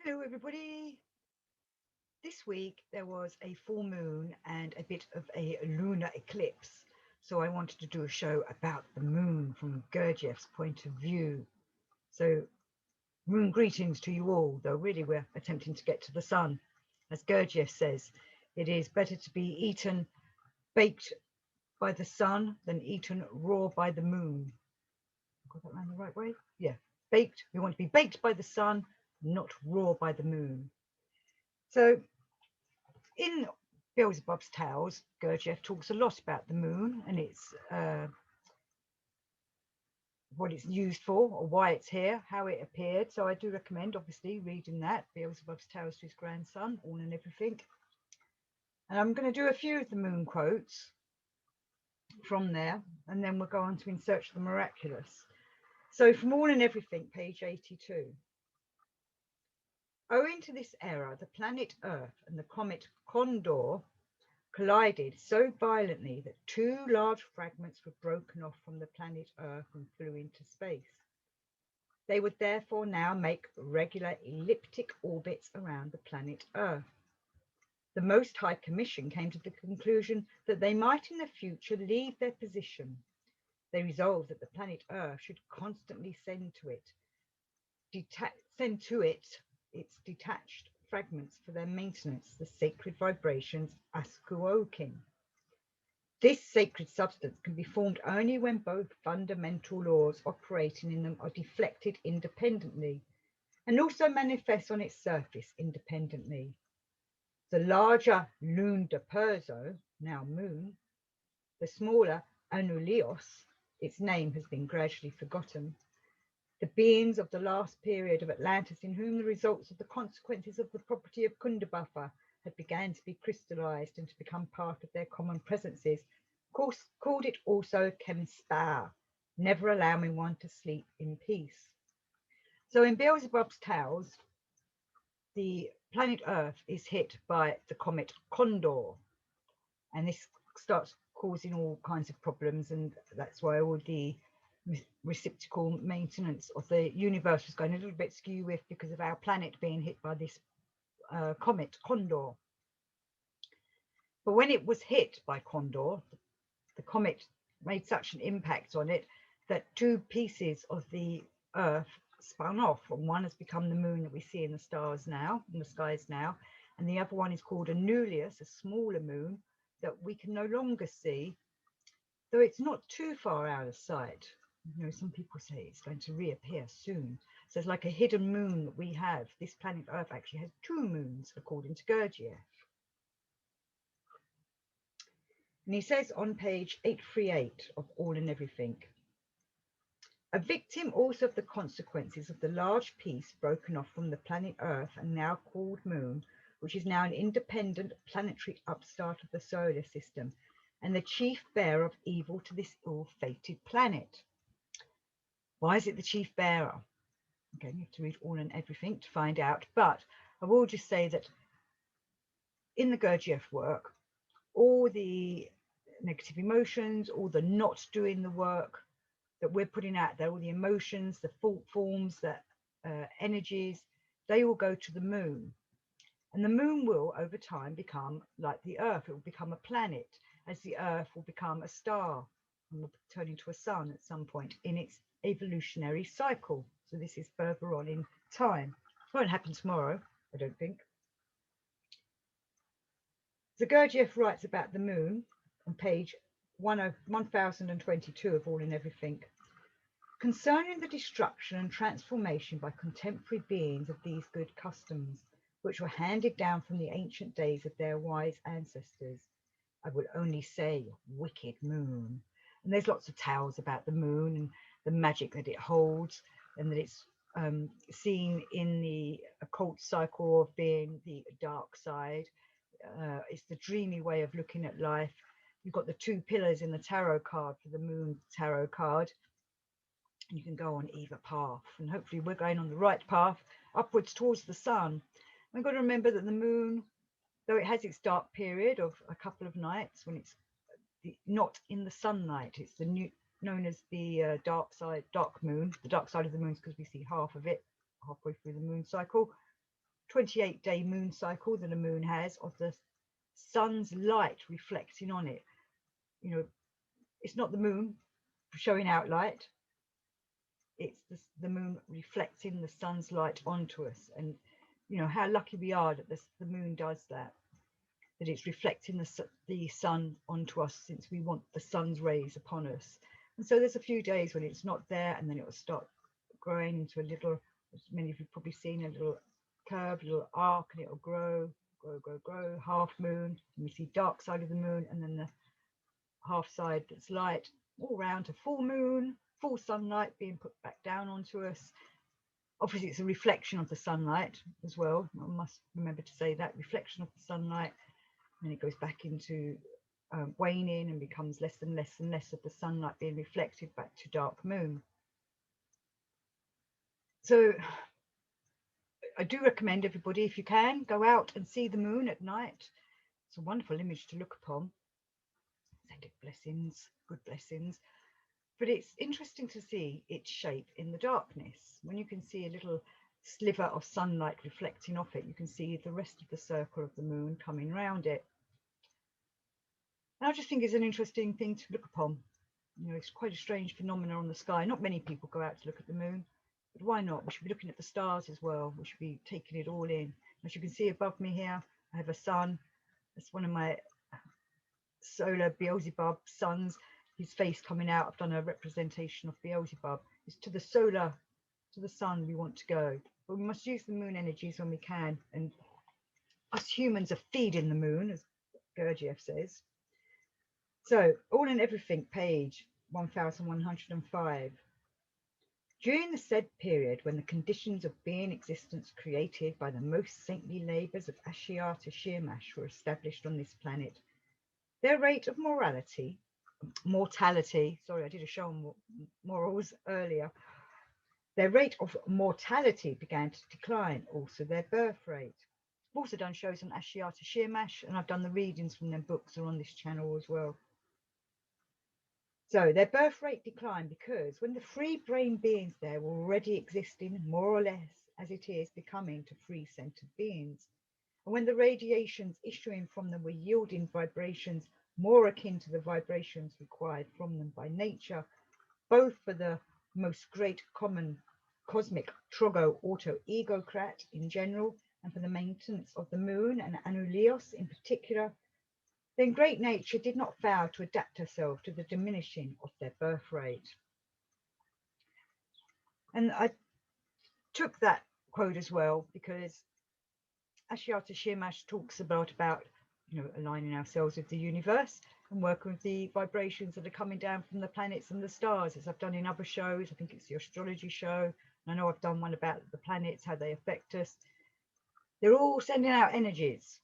Hello everybody. This week there was a full moon and a bit of a lunar eclipse. So I wanted to do a show about the moon from Gurdjieff's point of view. So moon greetings to you all, though really we're attempting to get to the sun. As Gurdjieff says, it is better to be eaten baked by the sun than eaten raw by the moon. Got that round the right way? Yeah. Baked. We want to be baked by the sun, not raw by the moon. So in Beelzebub's Tales, Gurdjieff talks a lot about the moon and its what it's used for, or why it's here, how it appeared. So I do recommend, obviously, reading that Beelzebub's Tales to his grandson, All and Everything. And I'm going to do a few of the moon quotes from there, and then we'll go on to In Search of the Miraculous. So from All and Everything, page 82. Owing to this error, the planet Earth and the comet Condor collided so violently that two large fragments were broken off from the planet Earth and flew into space. They would therefore now make regular elliptic orbits around the planet Earth. The Most High Commission came to the conclusion that they might in the future leave their position. They resolved that the planet Earth should constantly send to it its detached fragments for their maintenance, the sacred vibrations Askuokin. This sacred substance can be formed only when both fundamental laws operating in them are deflected independently and also manifest on its surface independently. The larger lune de Perso, now moon, the smaller Anulios, its name has been gradually forgotten, the beings of the last period of Atlantis in whom the results of the consequences of the property of Kundabuffa had began to be crystallized and to become part of their common presences, called it also Kemspar, never allowing one to sleep in peace. So in Beelzebub's Tales, the planet Earth is hit by the comet Condor, and this starts causing all kinds of problems, and that's why all the reciprocal maintenance of the universe was going a little bit skew with because of our planet being hit by this comet Condor. But when it was hit by Condor, the comet made such an impact on it that two pieces of the Earth spun off, and one has become the moon that we see in the stars now, in the skies now, and the other one is called Anulius, a smaller moon that we can no longer see, though it's not too far out of sight. You know, some people say it's going to reappear soon. So it's like a hidden moon that we have. This planet Earth actually has two moons, according to Gurdjieff. And he says on page 838 of All and Everything, a victim also of the consequences of the large piece broken off from the planet Earth and now called Moon, which is now an independent planetary upstart of the solar system, and the chief bearer of evil to this ill-fated planet. Why is it the chief bearer? Okay, you have to read All and Everything to find out, but I will just say that in the Gurdjieff work, all the negative emotions, all the not doing the work that we're putting out there, all the emotions, the thought forms, the energies, they will go to the moon. And the moon will, over time, become like the Earth. It will become a planet, as the Earth will become a star and will turn into a sun at some point in its evolutionary cycle. So this is further on in time. It won't happen tomorrow, I don't think. So Gurdjieff writes about the moon on page 1022 of All and Everything. Concerning the destruction and transformation by contemporary beings of these good customs, which were handed down from the ancient days of their wise ancestors, I will only say wicked moon. And there's lots of tales about the moon and the magic that it holds, and that it's seen in the occult cycle of being the dark side. It's the dreamy way of looking at life. You've got the two pillars in the tarot card for the moon tarot card. You can go on either path, and hopefully we're going on the right path, upwards towards the sun. We've got to remember that the moon, though it has its dark period of a couple of nights when it's not in the sunlight, it's the known as the dark moon. The dark side of the moon is because we see half of it halfway through the moon cycle. 28-day moon cycle that a moon has, of the sun's light reflecting on it. You know, it's not the moon showing out light, it's the moon reflecting the sun's light onto us. And you know how lucky we are that the moon does that, that it's reflecting the sun onto us, since we want the sun's rays upon us. And so there's a few days when it's not there, and then it will start growing into a little, as many of you probably seen, a little curve, a little arc, and it'll grow, grow, half moon, and we see dark side of the moon, and then the half side that's light, all round to full moon, full sunlight being put back down onto us. Obviously it's a reflection of the sunlight as well, I must remember to say that, reflection of the sunlight, and it goes back into waning and becomes less and less and less of the sunlight being reflected back to dark moon. So I do recommend everybody, if you can, go out and see the moon at night. It's a wonderful image to look upon. Send it blessings, good blessings. But it's interesting to see its shape in the darkness. When you can see a little sliver of sunlight reflecting off it, you can see the rest of the circle of the moon coming round it. And I just think it's an interesting thing to look upon. You know, it's quite a strange phenomenon on the sky. Not many people go out to look at the moon, but why not? We should be looking at the stars as well. We should be taking it all in. As you can see above me here, I have a sun. That's one of my solar Beelzebub suns. His face coming out. I've done a representation of Beelzebub. It's to the solar, to the sun we want to go. But we must use the moon energies when we can. And us humans are feeding the moon, as Gurdjieff says. So, All and Everything, page 1105. During the said period, when the conditions of being existence created by the most saintly labours of Ashiata Shirmash were established on this planet, their rate of mortality, sorry, I did a show on morals earlier, their rate of mortality began to decline, also their birth rate. I've also done shows on Ashiata Shirmash, and I've done the readings from them books are on this channel as well. So their birth rate declined because when the free brain beings there were already existing more or less as it is becoming to free centered beings, and when the radiations issuing from them were yielding vibrations more akin to the vibrations required from them by nature, both for the most great common cosmic trogo auto egocrat in general, and for the maintenance of the moon and Anulios in particular, then great nature did not fail to adapt herself to the diminishing of their birth rate. And I took that quote as well because Ashiata Shirmash talks about you know, aligning ourselves with the universe and working with the vibrations that are coming down from the planets and the stars, as I've done in other shows. I think it's the astrology show. And I know I've done one about the planets, how they affect us. They're all sending out energies.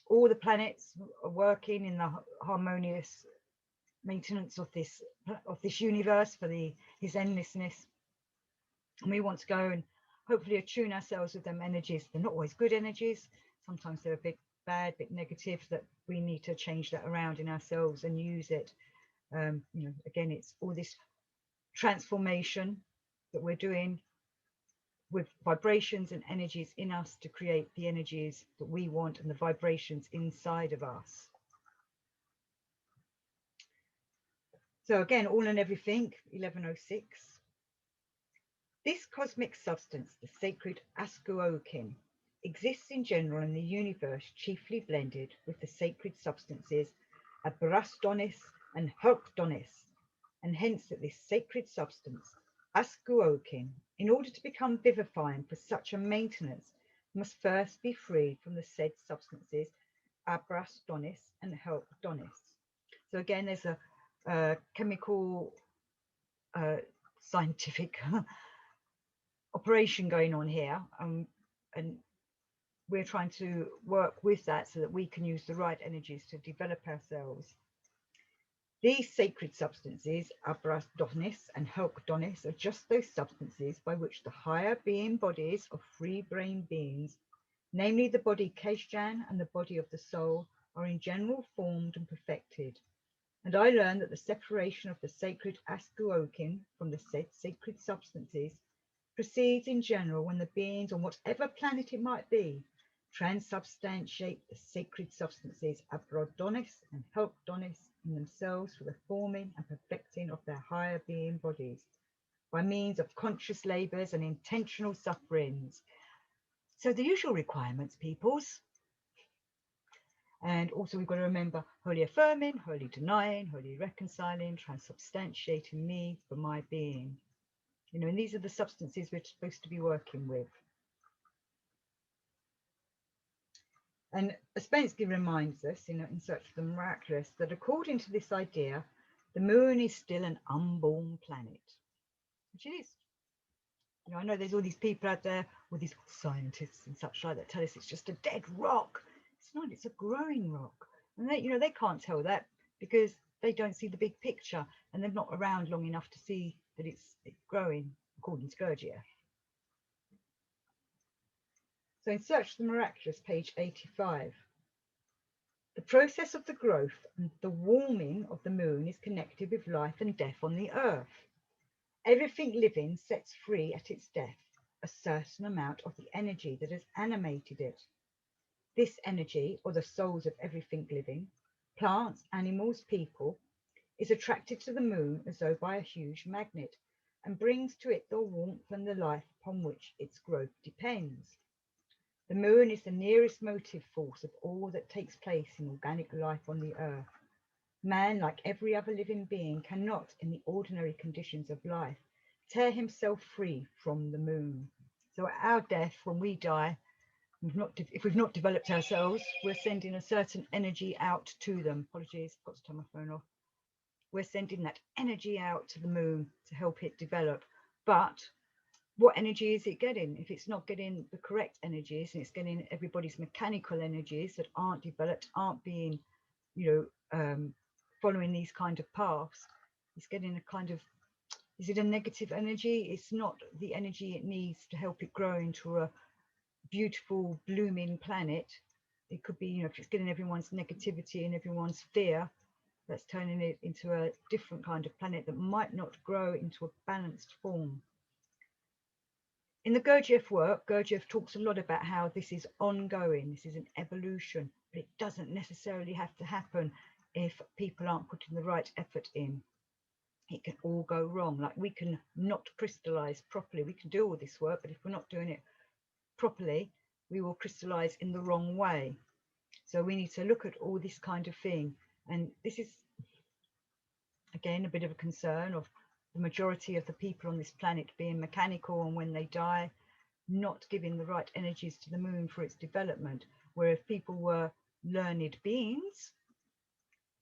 All the planets are working in the harmonious maintenance of this universe for his endlessness, and we want to go and hopefully attune ourselves with them energies. They're not always good energies, sometimes they're a bit bad, a bit negative, that we need to change that around in ourselves and use it. You know, again, it's all this transformation that we're doing with vibrations and energies in us to create the energies that we want and the vibrations inside of us. So again, All and Everything, 1106. This cosmic substance, the sacred Askuokin, exists in general in the universe, chiefly blended with the sacred substances Abrastonis and Helkdonis, and hence that this sacred substance, Askuokin, in order to become vivifying for such a maintenance, must first be freed from the said substances Abrastonis and Helkdonis. So again, there's a chemical, scientific operation going on here, and we're trying to work with that so that we can use the right energies to develop ourselves. These sacred substances, Abrastonis and Helkdonis, are just those substances by which the higher being bodies of free brain beings, namely the body Keshjan and the body of the soul, are in general formed and perfected. And I learned that the separation of the sacred Askuokin from the said sacred substances proceeds in general when the beings on whatever planet it might be transubstantiate the sacred substances abrodonis and helpdonis in themselves for the forming and perfecting of their higher being bodies by means of conscious labours and intentional sufferings. So the usual requirements, peoples. And also we've got to remember wholly affirming, wholly denying, wholly reconciling, transubstantiating me for my being. You know, and these are the substances we're supposed to be working with. And Ouspensky reminds us, you know, in Search for the Miraculous, that according to this idea, the moon is still an unborn planet, which it is. You know, I know there's all these people out there, all these scientists and such like that tell us it's just a dead rock. It's not, it's a growing rock. And they, you know, they can't tell that because they don't see the big picture and they're not around long enough to see that it's growing, according to Gurdjieff. So in Search for the Miraculous, page 85, the process of the growth and the warming of the moon is connected with life and death on the earth. Everything living sets free at its death a certain amount of the energy that has animated it. This energy, or the souls of everything living, plants, animals, people, is attracted to the moon as though by a huge magnet and brings to it the warmth and the life upon which its growth depends. The moon is the nearest motive force of all that takes place in organic life on the earth. Man, like every other living being, cannot, in the ordinary conditions of life, tear himself free from the moon. So at our death, when we die, if we've not developed ourselves, we're sending a certain energy out to them. Apologies, I've got to turn my phone off. We're sending that energy out to the moon to help it develop. But what energy is it getting? If it's not getting the correct energies and it's getting everybody's mechanical energies that aren't developed, aren't being, you know, following these kind of paths, it's getting a kind of, is it a negative energy? It's not the energy it needs to help it grow into a beautiful blooming planet. It could be, you know, if it's getting everyone's negativity and everyone's fear, that's turning it into a different kind of planet that might not grow into a balanced form. In the Gurdjieff work, Gurdjieff talks a lot about how this is ongoing, this is an evolution, but it doesn't necessarily have to happen if people aren't putting the right effort in. It can all go wrong. Like, we can not crystallize properly. We can do all this work, but if we're not doing it properly, we will crystallize in the wrong way. So we need to look at all this kind of thing. And this is, again, a bit of a concern of the majority of the people on this planet being mechanical, and when they die, not giving the right energies to the moon for its development. Where if people were learned beings,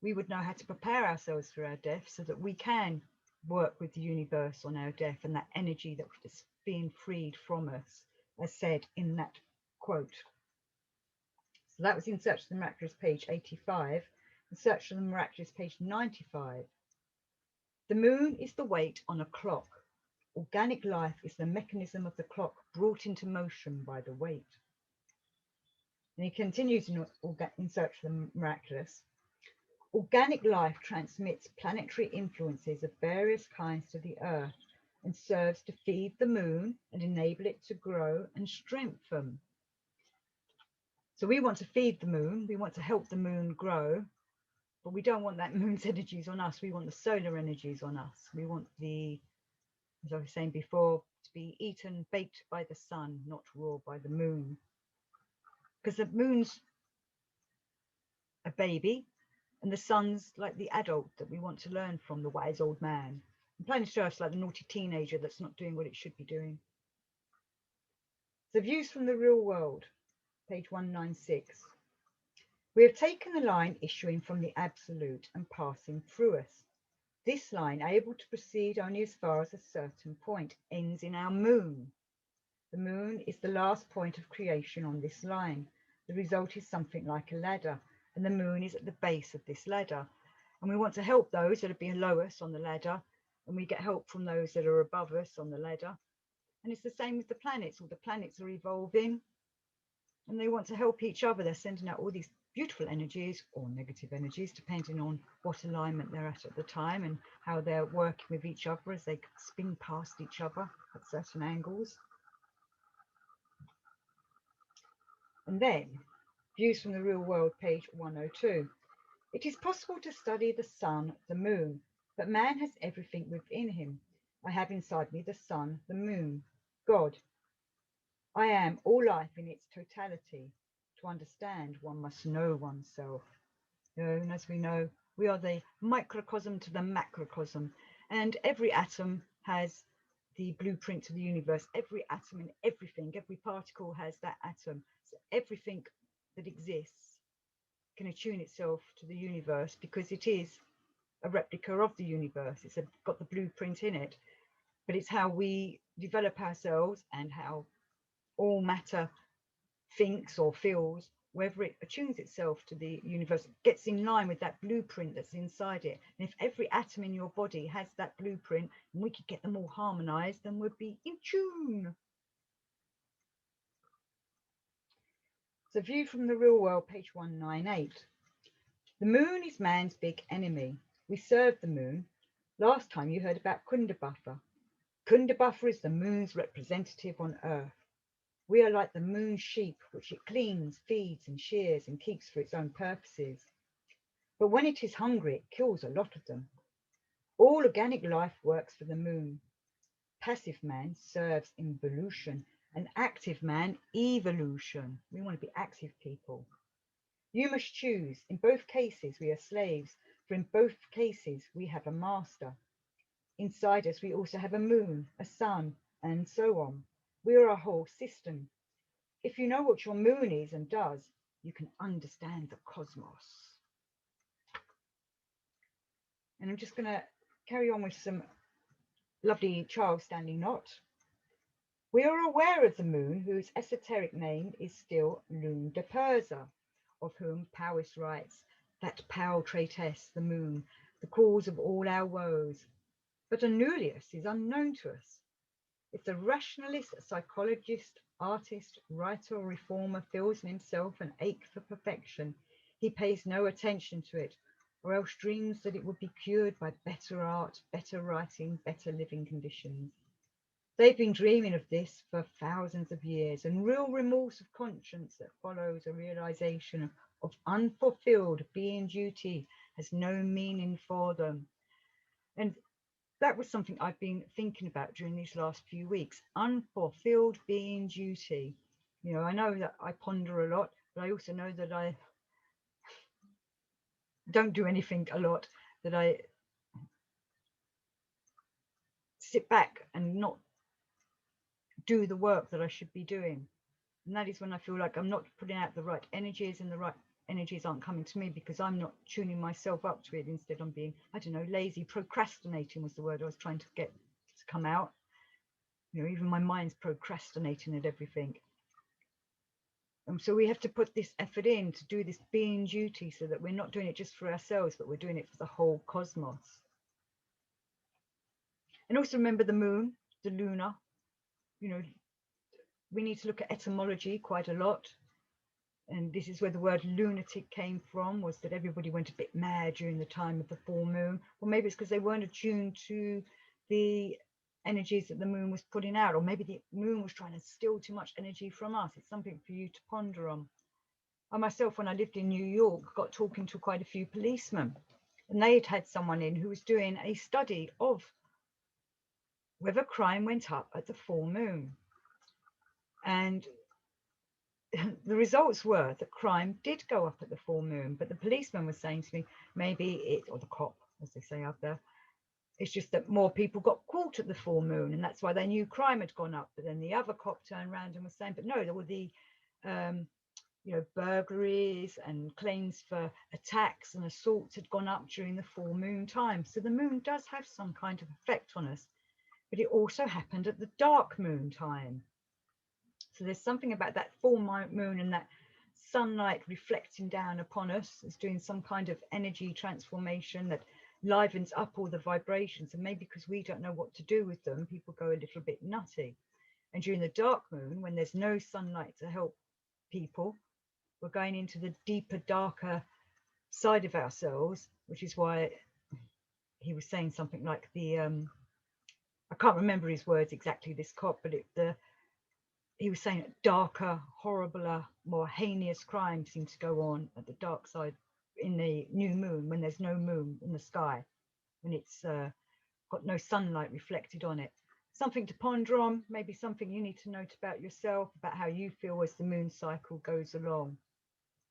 we would know how to prepare ourselves for our death so that we can work with the universe on our death, and that energy that is being freed from us, as said in that quote. So that was in Search for the Miraculous, page 85, and Search for the Miraculous, page 95. The moon is the weight on a clock. Organic life is the mechanism of the clock brought into motion by the weight. And he continues in Search for the Miraculous. Organic life transmits planetary influences of various kinds to the earth and serves to feed the moon and enable it to grow and strengthen. So we want to feed the moon, we want to help the moon grow, but we don't want that moon's energies on us. We want the solar energies on us. We want the, as I was saying before, to be eaten, baked by the sun, not raw by the moon. Because the moon's a baby, and the sun's like the adult that we want to learn from, the wise old man. And planet Earth's like the naughty teenager that's not doing what it should be doing. So views from the real world, page 196. We have taken the line issuing from the absolute and passing through us. This line, able to proceed only as far as a certain point, ends in our moon. The moon is the last point of creation on this line. The result is something like a ladder, and the moon is at the base of this ladder. And we want to help those that are below us on the ladder, and we get help from those that are above us on the ladder. And it's the same with the planets. All the planets are evolving, and they want to help each other. They're sending out all these beautiful energies or negative energies, depending on what alignment they're at the time and how they're working with each other as they spin past each other at certain angles. And then, views from the real world, page 102. It is possible to study the sun, the moon, but man has everything within him. I have inside me the sun, the moon, God. I am all life in its totality. To understand, one must know oneself. And as we know, we are the microcosm to the macrocosm, and every atom has the blueprint to the universe. Every atom and everything, every particle has that atom. So everything that exists can attune itself to the universe because it is a replica of the universe. It's got the blueprint in it, but it's how we develop ourselves and how all matter thinks or feels, whether it attunes itself to the universe, gets in line with that blueprint that's inside it. And if every atom in your body has that blueprint and we could get them all harmonized, then we'd be in tune. So, view from the real world, page 198. The moon is man's big enemy. We serve the moon. Last time you heard about Kundabuffer. Kundabuffer is the moon's representative on Earth. We are like the moon's sheep, which it cleans, feeds, and shears and keeps for its own purposes. But when it is hungry, it kills a lot of them. All organic life works for the moon. Passive man serves involution, and active man evolution. We want to be active people. You must choose. In both cases, we are slaves, for in both cases, we have a master. Inside us, we also have a moon, a sun, and so on. We are a whole system. If you know what your moon is and does, you can understand the cosmos. And I'm just going to carry on with some lovely Charles Stanley Knott. We are aware of the moon, whose esoteric name is still Lune de Persa, of whom Powys writes, that pale traitess, the moon, the cause of all our woes. But Anulius is unknown to us. If the rationalist, psychologist, artist, writer, or reformer feels in himself an ache for perfection, he pays no attention to it, or else dreams that it would be cured by better art, better writing, better living conditions. They've been dreaming of this for thousands of years, and real remorse of conscience that follows a realization of unfulfilled being duty has no meaning for them. And that was something I've been thinking about during these last few weeks. Unfulfilled being duty. You know, I know that I ponder a lot, but I also know that I don't do anything a lot, that I sit back and not do the work that I should be doing. And that is when I feel like I'm not putting out the right energies, and the right energies aren't coming to me because I'm not tuning myself up to it. Instead, I'm being, I don't know, lazy. Procrastinating was the word I was trying to get to come out. You know, even my mind's procrastinating at everything. And so we have to put this effort in to do this being duty, so that we're not doing it just for ourselves, but we're doing it for the whole cosmos. And also remember the moon, the lunar. You know, we need to look at etymology quite a lot. And this is where the word lunatic came from, was that everybody went a bit mad during the time of the full moon. Or maybe it's because they weren't attuned to the energies that the moon was putting out, or maybe the moon was trying to steal too much energy from us. It's something for you to ponder on. I myself, when I lived in New York, got talking to quite a few policemen, and they had someone in who was doing a study of whether crime went up at the full moon. And the results were that crime did go up at the full moon, but the policeman was saying to me, maybe it, or the cop, as they say out there, it's just that more people got caught at the full moon, and that's why they knew crime had gone up. But then the other cop turned around and was saying, but no, there were the you know, burglaries and claims for attacks and assaults had gone up during the full moon time. So the moon does have some kind of effect on us, but it also happened at the dark moon time. So there's something about that full moon and that sunlight reflecting down upon us is doing some kind of energy transformation that livens up all the vibrations. And maybe because we don't know what to do with them, people go a little bit nutty. And during the dark moon, when there's no sunlight to help people, we're going into the deeper, darker side of ourselves, which is why he was saying something like the I can't remember his words exactly, this cop, but he was saying darker, horribler, more heinous crimes seem to go on at the dark side in the new moon, when there's no moon in the sky, when it's got no sunlight reflected on it. Something to ponder on, maybe something you need to note about yourself, about how you feel as the moon cycle goes along.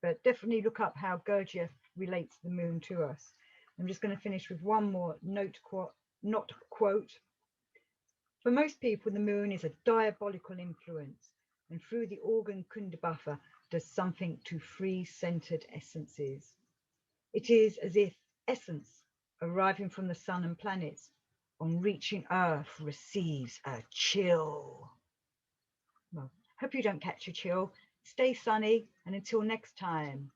But definitely look up how Gurdjieff relates the moon to us. I'm just going to finish with one more not quote. For most people, the moon is a diabolical influence, and through the organ Kundabuffer does something to free centered essences. It is as if essence, arriving from the sun and planets, on reaching Earth, receives a chill. Well, hope you don't catch a chill. Stay sunny, and until next time.